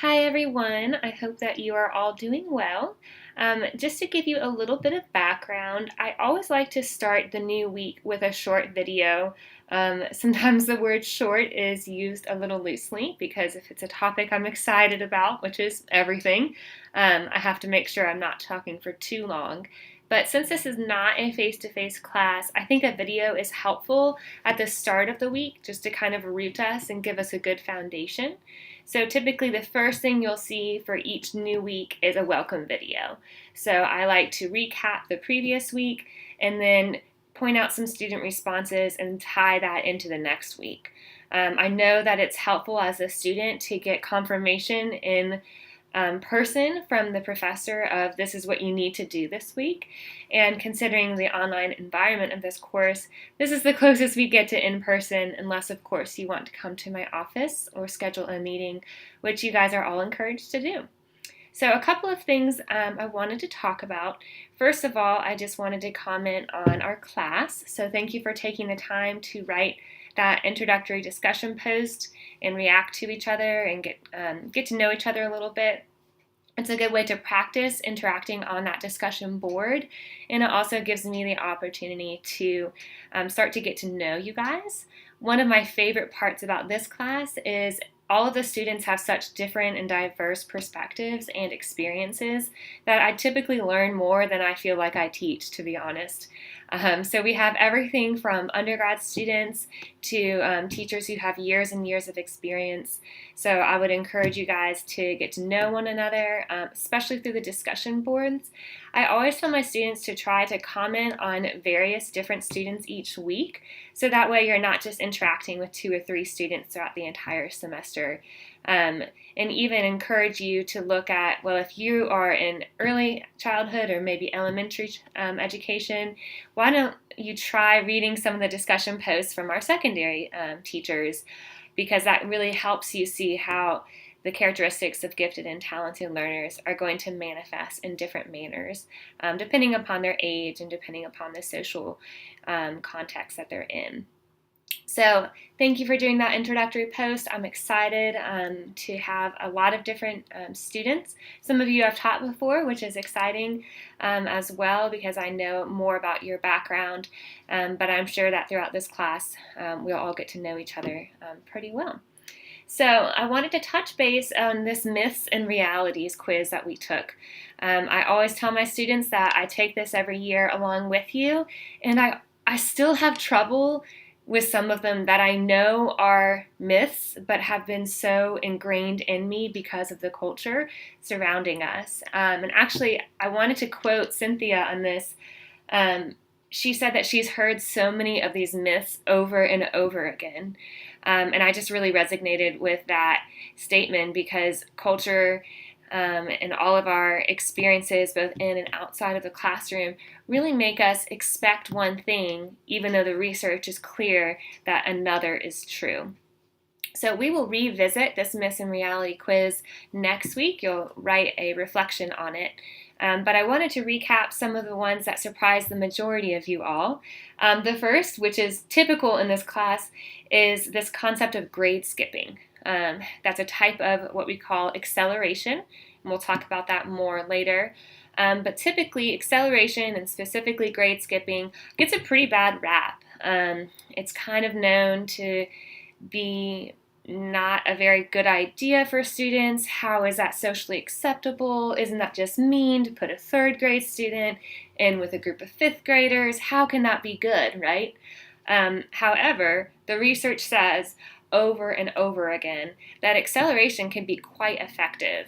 Hi everyone, I hope that you are all doing well. Just to give you a little bit of background, I always like to start the new week with a short video. Sometimes the word short is used a little loosely because if it's a topic I'm excited about, which is everything, I have to make sure I'm not talking for too long. But since this is not a face-to-face class, I think a video is helpful at the start of the week just to kind of root us and give us a good foundation. So typically the first thing you'll see for each new week is a welcome video. So I like to recap the previous week and then point out some student responses and tie that into the next week. I know that it's helpful as a student to get confirmation in person from the professor of this is what you need to do this week. And considering the online environment of this course, this is the closest we get to in person, unless, of course, you want to come to my office or schedule a meeting, which you guys are all encouraged to do. So a couple of things I wanted to talk about. First of all, I just wanted to comment on our class. So thank you for taking the time to write that introductory discussion post and react to each other and get to know each other a little bit. It's a good way to practice interacting on that discussion board, and it also gives me the opportunity to start to get to know you guys. One of my favorite parts about this class is all of the students have such different and diverse perspectives and experiences that I typically learn more than I feel like I teach, to be honest. So we have everything from undergrad students to teachers who have years and years of experience. So I would encourage you guys to get to know one another, especially through the discussion boards. I always tell my students to try to comment on various different students each week, so that way you're not just interacting with 2 or 3 students throughout the entire semester. And even encourage you to look at, well, if you are in early childhood or maybe elementary education, why don't you try reading some of the discussion posts from our secondary teachers, because that really helps you see how the characteristics of gifted and talented learners are going to manifest in different manners, depending upon their age and depending upon the social context that they're in. So thank you for doing that introductory post. I'm excited to have a lot of different students. Some of you I've taught before, which is exciting as well because I know more about your background, but I'm sure that throughout this class we'll all get to know each other pretty well. So I wanted to touch base on this myths and realities quiz that we took. I always tell my students that I take this every year along with you, and I still have trouble with some of them that I know are myths, but have been so ingrained in me because of the culture surrounding us. And actually, I wanted to quote Cynthia on this. She said that she's heard so many of these myths over and over again. And I just really resonated with that statement because culture and all of our experiences, both in and outside of the classroom, really make us expect one thing, even though the research is clear that another is true. So we will revisit this Myths and Reality quiz next week. You'll write a reflection on it. But I wanted to recap some of the ones that surprised the majority of you all. The first, which is typical in this class, is this concept of grade skipping. That's a type of what we call acceleration, and we'll talk about that more later. But typically, acceleration and specifically grade skipping gets a pretty bad rap. It's kind of known to be not a very good idea for students. How is that socially acceptable? Isn't that just mean to put a 3rd grade student in with a group of 5th graders? How can that be good, right? However, the research says over and over again that acceleration can be quite effective.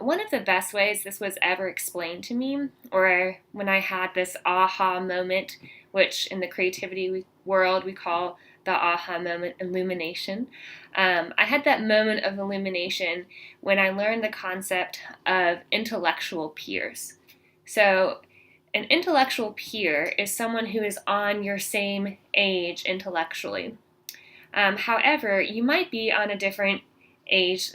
One of the best ways this was ever explained to me, or when I had this aha moment, which in the creativity world we call the aha moment illumination. I had that moment of illumination when I learned the concept of intellectual peers. So an intellectual peer is someone who is on your same age intellectually. However, you might be on a different age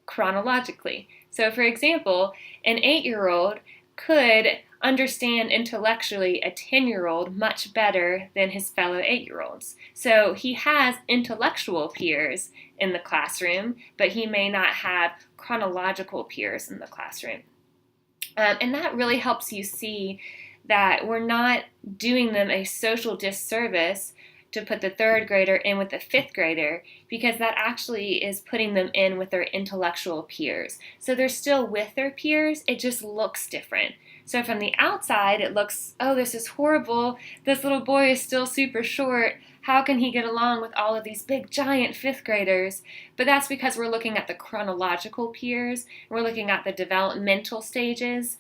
chronologically. So for example, an 8-year-old could understand intellectually a 10-year-old much better than his fellow 8-year-olds. So he has intellectual peers in the classroom, but he may not have chronological peers in the classroom. And that really helps you see that we're not doing them a social disservice to put the third grader in with the fifth grader, because that actually is putting them in with their intellectual peers. So they're still with their peers, it just looks different. So from the outside, it looks, oh, this is horrible. This little boy is still super short. How can he get along with all of these big, giant fifth graders? But that's because we're looking at the chronological peers. We're looking at the developmental stages,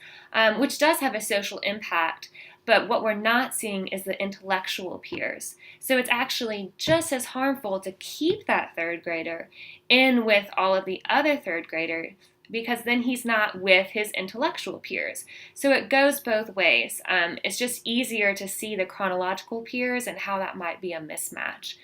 which does have a social impact. But what we're not seeing is the intellectual peers. So it's actually just as harmful to keep that third grader in with all of the other third graders, because then he's not with his intellectual peers. So it goes both ways. It's just easier to see the chronological peers and how that might be a mismatch.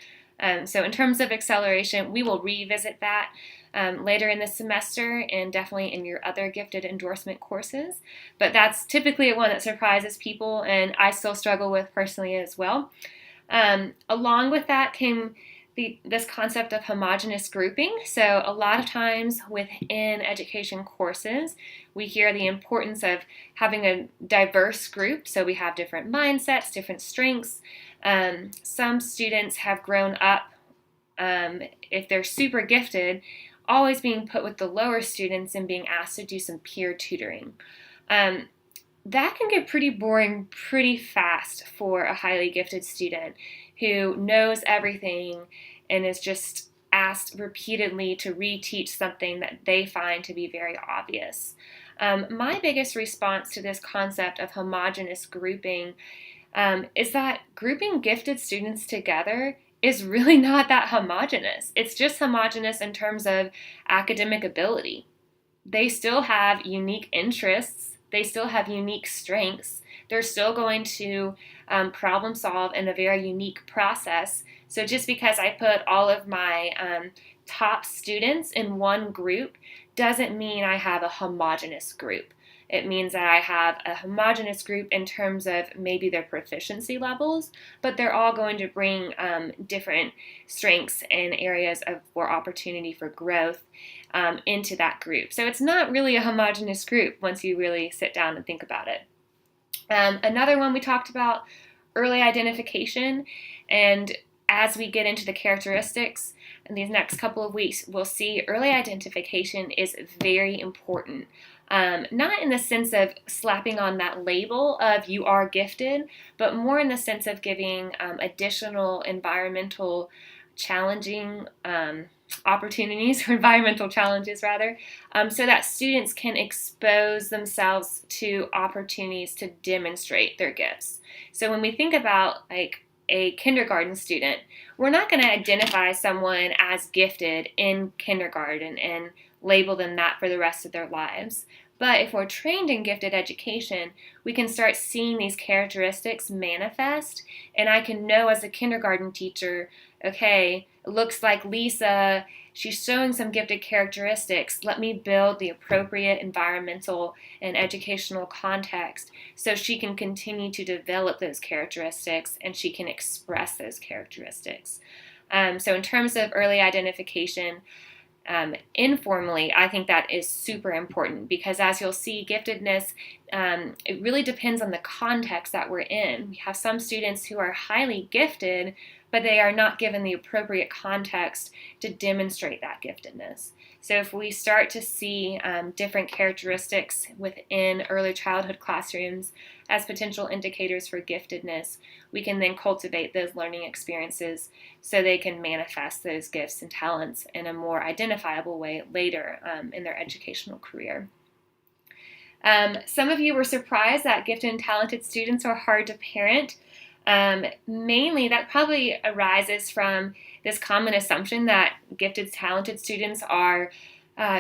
So in terms of acceleration, we will revisit that later in the semester and definitely in your other gifted endorsement courses. But that's typically one that surprises people, and I still struggle with personally as well. Along with that came this concept of homogeneous grouping. So a lot of times within education courses, we hear the importance of having a diverse group. So we have different mindsets, different strengths. Some students have grown up, if they're super gifted, always being put with the lower students and being asked to do some peer tutoring. That can get pretty boring pretty fast for a highly gifted student who knows everything and is just asked repeatedly to reteach something that they find to be very obvious. My biggest response to this concept of homogeneous grouping is that grouping gifted students together is really not that homogeneous. It's just homogeneous in terms of academic ability. They still have unique interests. They still have unique strengths. They're still going to problem solve in a very unique process. So just because I put all of my top students in one group doesn't mean I have a homogeneous group. It means that I have a homogeneous group in terms of maybe their proficiency levels, but they're all going to bring different strengths and areas for opportunity for growth into that group. So it's not really a homogeneous group once you really sit down and think about it. Another one we talked about, early identification, and as we get into the characteristics in these next couple of weeks, we'll see early identification is very important. Not in the sense of slapping on that label of you are gifted, but more in the sense of giving additional environmental challenging opportunities, or environmental challenges rather, so that students can expose themselves to opportunities to demonstrate their gifts. So when we think about like a kindergarten student, we're not going to identify someone as gifted in kindergarten and label them that for the rest of their lives. But if we're trained in gifted education, we can start seeing these characteristics manifest, and I can know as a kindergarten teacher, okay, it looks like Lisa, she's showing some gifted characteristics. Let me build the appropriate environmental and educational context so she can continue to develop those characteristics and she can express those characteristics. So in terms of early identification, informally, I think that is super important, because as you'll see, giftedness, it really depends on the context that we're in. We have some students who are highly gifted, but they are not given the appropriate context to demonstrate that giftedness. So if we start to see different characteristics within early childhood classrooms as potential indicators for giftedness, we can then cultivate those learning experiences so they can manifest those gifts and talents in a more identifiable way later in their educational career. Some of you were surprised that gifted and talented students are hard to parent. Mainly that probably arises from this common assumption that gifted, talented students are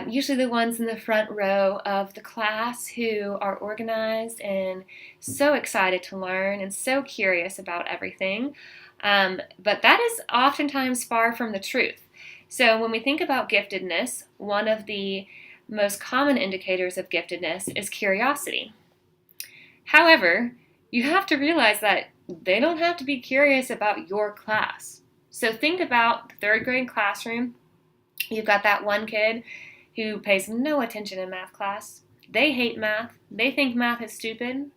usually the ones in the front row of the class who are organized and so excited to learn and so curious about everything. But that is oftentimes far from the truth. So when we think about giftedness, one of the most common indicators of giftedness is curiosity. However, you have to realize that they don't have to be curious about your class. So think about the third grade classroom. You've got that one kid who pays no attention in math class. They hate math. They think math is stupid.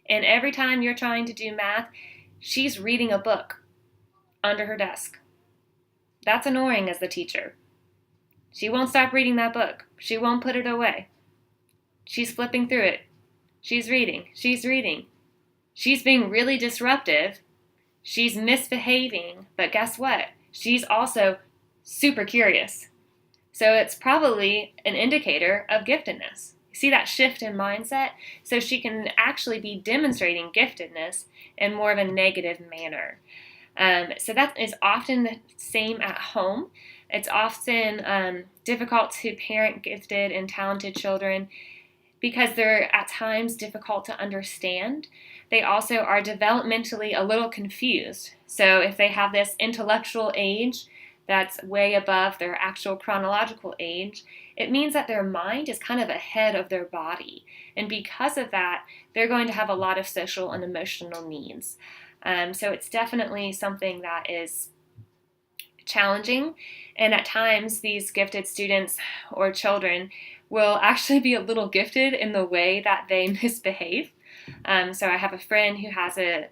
And every time you're trying to do math, she's reading a book under her desk. That's annoying as the teacher. She won't stop reading that book. She won't put it away. She's flipping through it. She's reading. She's reading. She's being really disruptive. She's misbehaving. But guess what? She's also super curious. So it's probably an indicator of giftedness. See that shift in mindset? So she can actually be demonstrating giftedness in more of a negative manner. So that is often the same at home. It's often difficult to parent gifted and talented children because they're at times difficult to understand. They also are developmentally a little confused. So if they have this intellectual age that's way above their actual chronological age, it means that their mind is kind of ahead of their body. And because of that, they're going to have a lot of social and emotional needs. So it's definitely something that is challenging. And at times, these gifted students or children will actually be a little gifted in the way that they misbehave. So I have a friend who has a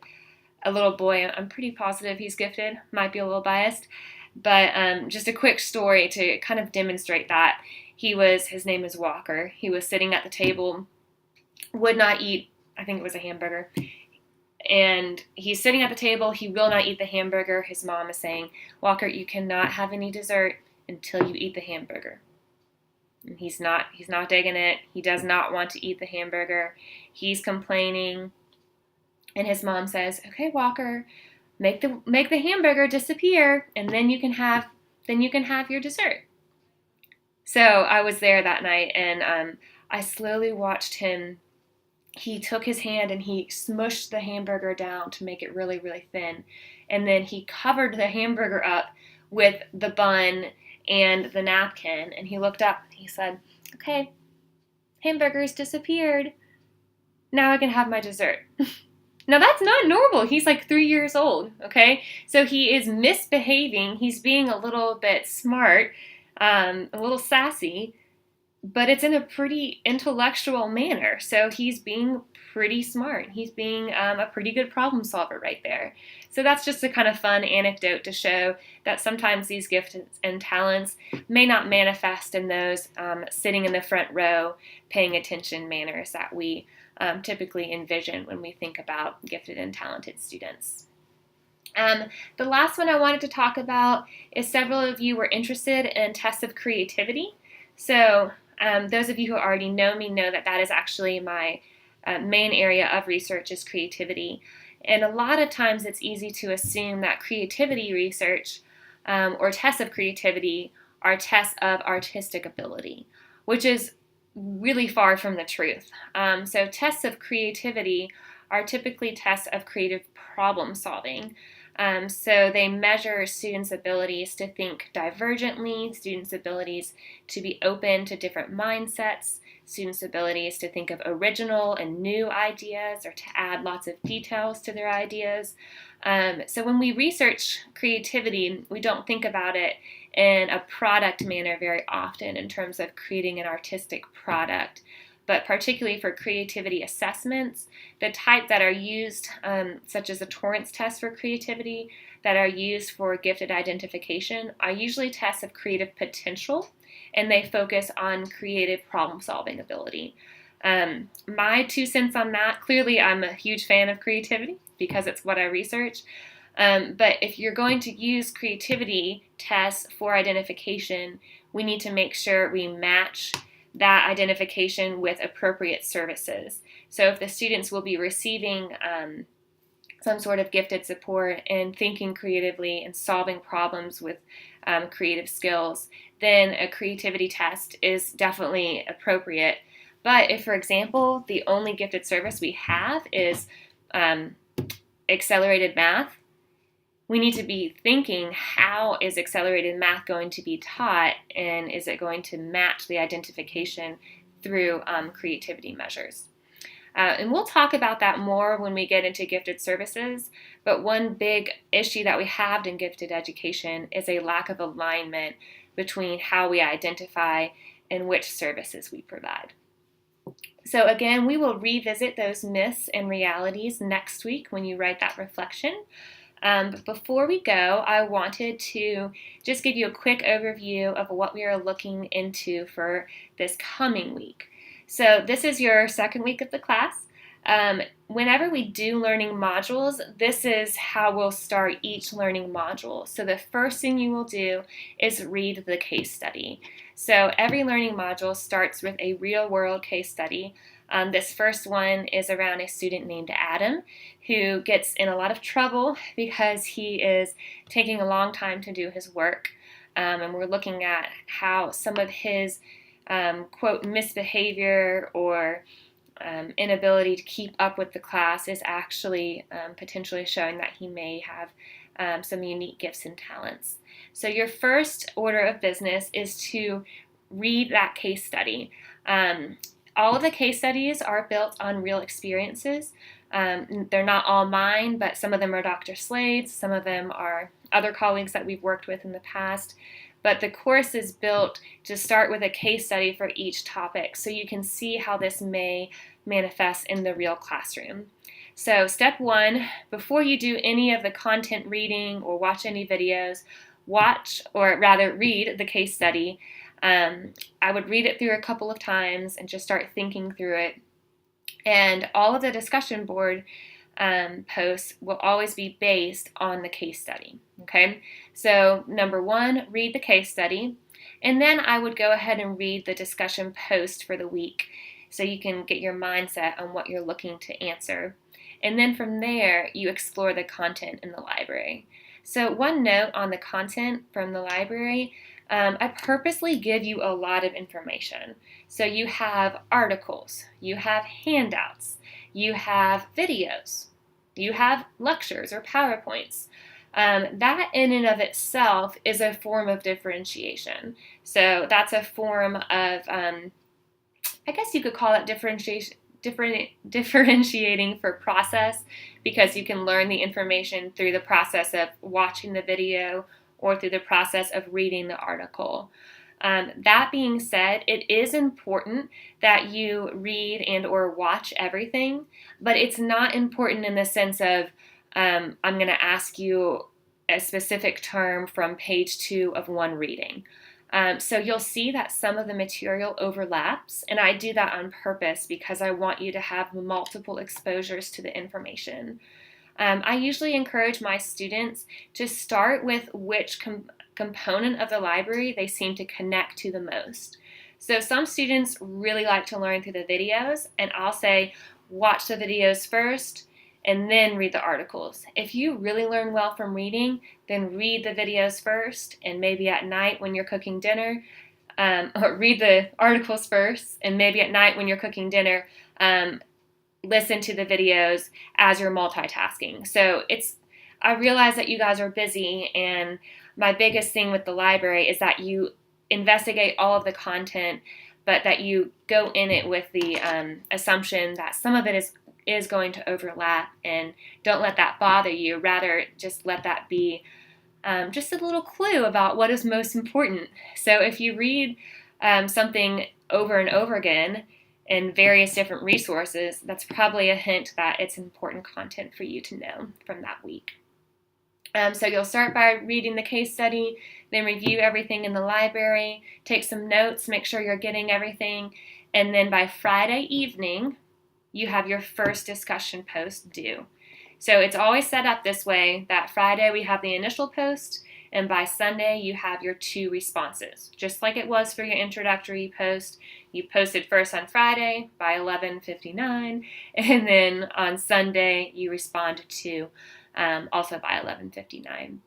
little boy. I'm pretty positive he's gifted. Might be a little biased. But just a quick story to kind of demonstrate that. His name is Walker. He was sitting at the table, would not eat, I think it was a hamburger. And he's sitting at the table. He will not eat the hamburger. His mom is saying, Walker, you cannot have any dessert until you eat the hamburger. And he's not digging it. He does not want to eat the hamburger. He's complaining. And his mom says, okay, Walker, make the hamburger disappear, and then you can have your dessert. So I was there that night, and I slowly watched him. He took his hand and he smushed the hamburger down to make it really, really thin. And then he covered the hamburger up with the bun and the napkin. And he looked up and he said, okay, hamburger's disappeared. Now I can have my dessert. Now that's not normal. He's like 3 years old, okay? So he is misbehaving. He's being a little bit smart, a little sassy, but it's in a pretty intellectual manner. So he's being pretty smart. He's being a pretty good problem solver right there. So that's just a kind of fun anecdote to show that sometimes these gifts and talents may not manifest in those sitting in the front row, paying attention manners that we typically envision when we think about gifted and talented students. The last one I wanted to talk about is several of you were interested in tests of creativity. So those of you who already know me know that is actually my main area of research is creativity. And a lot of times it's easy to assume that creativity research or tests of creativity are tests of artistic ability, which is really far from the truth. So tests of creativity are typically tests of creative problem solving. So they measure students' abilities to think divergently, students' abilities to be open to different mindsets, students' abilities to think of original and new ideas or to add lots of details to their ideas. So when we research creativity, we don't think about it in a product manner very often in terms of creating an artistic product. But particularly for creativity assessments, the type that are used, such as the Torrance test for creativity, that are used for gifted identification, are usually tests of creative potential, and they focus on creative problem-solving ability. My 2 cents on that, clearly I'm a huge fan of creativity because it's what I research. But if you're going to use creativity tests for identification, we need to make sure we match that identification with appropriate services. So if the students will be receiving some sort of gifted support and thinking creatively and solving problems with creative skills, then a creativity test is definitely appropriate. But if, for example, the only gifted service we have is accelerated math, we need to be thinking, how is accelerated math going to be taught, and is it going to match the identification through creativity measures? And we'll talk about that more when we get into gifted services. But one big issue that we have in gifted education is a lack of alignment between how we identify and which services we provide. So again, we will revisit those myths and realities next week when you write that reflection. But before we go, I wanted to just give you a quick overview of what we are looking into for this coming week. So this is your second week of the class. Whenever we do learning modules, this is how we'll start each learning module. So the first thing you will do is read the case study. So every learning module starts with a real-world case study. This first one is around a student named Adam who gets in a lot of trouble because he is taking a long time to do his work. And we're looking at how some of his, quote, misbehavior or inability to keep up with the class is actually potentially showing that he may have some unique gifts and talents. So your first order of business is to read that case study. All of the case studies are built on real experiences. They're not all mine, but some of them are Dr. Slade's, some of them are other colleagues that we've worked with in the past. But the course is built to start with a case study for each topic so you can see how this may manifest in the real classroom. So step one, before you do any of the content reading or watch any videos, read the case study. I would read it through a couple of times and just start thinking through it. And all of the discussion board posts will always be based on the case study. Okay, so number one, read the case study. And then I would go ahead and read the discussion post for the week so you can get your mindset on what you're looking to answer. And then from there, you explore the content in the library. So one note on the content from the library, I purposely give you a lot of information. So you have articles, you have handouts, you have videos, you have lectures or PowerPoints. That in and of itself is a form of differentiation. So that's a form of, I guess you could call it differentiating for process, because you can learn the information through the process of watching the video or through the process of reading the article. That being said, it is important that you read and or watch everything, but it's not important in the sense of I'm going to ask you a specific term from page 2 of one reading. So you'll see that some of the material overlaps, and I do that on purpose because I want you to have multiple exposures to the information. I usually encourage my students to start with which component of the library they seem to connect to the most. So some students really like to learn through the videos, and I'll say watch the videos first and then read the articles. If you really learn well from reading, then read the videos first, and maybe at night when you're cooking dinner, or read the articles first, and maybe at night when you're cooking dinner, listen to the videos as you're multitasking. So I realize that you guys are busy, and my biggest thing with the library is that you investigate all of the content, but that you go in it with the assumption that some of it is going to overlap, and don't let that bother you. Rather, just let that be just a little clue about what is most important. So if you read something over and over again in various different resources, that's probably a hint that it's important content for you to know from that week. So you'll start by reading the case study, then review everything in the library, take some notes, make sure you're getting everything, and then by Friday evening, you have your first discussion post due. So it's always set up this way that Friday we have the initial post, and by Sunday you have your 2 responses. Just like it was for your introductory post, you posted first on Friday by 11:59, and then on Sunday you respond to also by 11:59.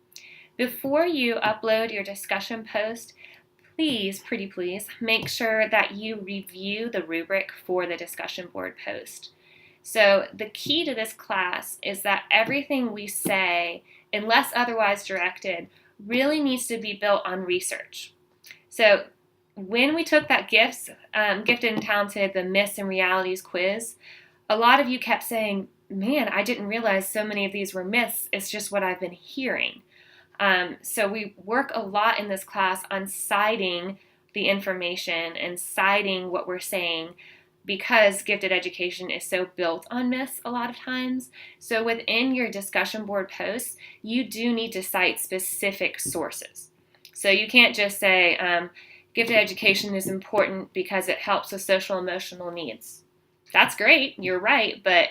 Before you upload your discussion post, please, pretty please, make sure that you review the rubric for the discussion board post. So the key to this class is that everything we say, unless otherwise directed, really needs to be built on research. So when we took that Gifted and Talented, the Myths and Realities quiz, a lot of you kept saying, man, I didn't realize so many of these were myths. It's just what I've been hearing. So we work a lot in this class on citing the information and citing what we're saying, because gifted education is so built on myths a lot of times. So within your discussion board posts, you do need to cite specific sources. So you can't just say, gifted education is important because it helps with social emotional needs. That's great, you're right, but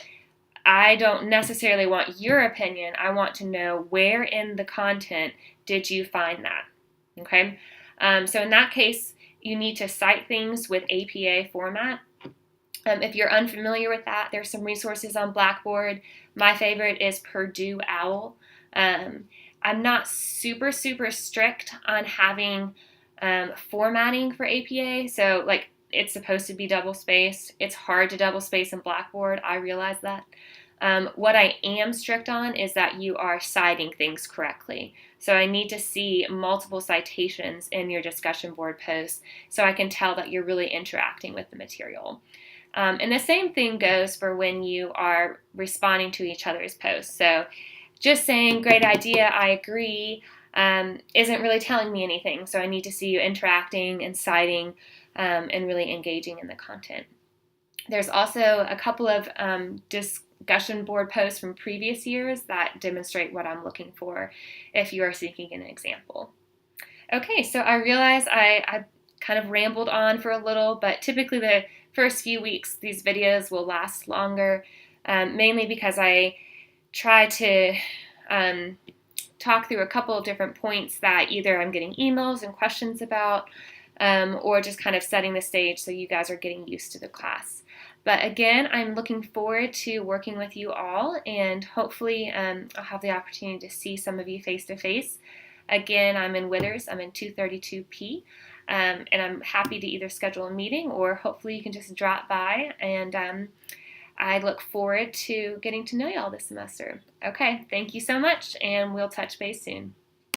I don't necessarily want your opinion. I want to know where in the content did you find that, okay? So in that case, you need to cite things with APA format. If you're unfamiliar with that, there's some resources on Blackboard. My favorite is Purdue OWL. I'm not super strict on having formatting for APA. So like, it's supposed to be double spaced. It's hard to double space in Blackboard. I realize that. What I am strict on is that you are citing things correctly. So I need to see multiple citations in your discussion board posts so I can tell that you're really interacting with the material. And the same thing goes for when you are responding to each other's posts. So just saying, great idea, I agree, isn't really telling me anything. So I need to see you interacting and citing and really engaging in the content. There's also a couple of discussion board posts from previous years that demonstrate what I'm looking for if you are seeking an example. Okay, so I realize I kind of rambled on for a little, but typically the first few weeks these videos will last longer, mainly because I try to talk through a couple of different points that either I'm getting emails and questions about, or just kind of setting the stage so you guys are getting used to the class. But again, I'm looking forward to working with you all, and hopefully I'll have the opportunity to see some of you face to face. Again, I'm in Withers, I'm in 232P, and I'm happy to either schedule a meeting or hopefully you can just drop by, and I look forward to getting to know you all this semester. Okay, thank you so much, and we'll touch base soon.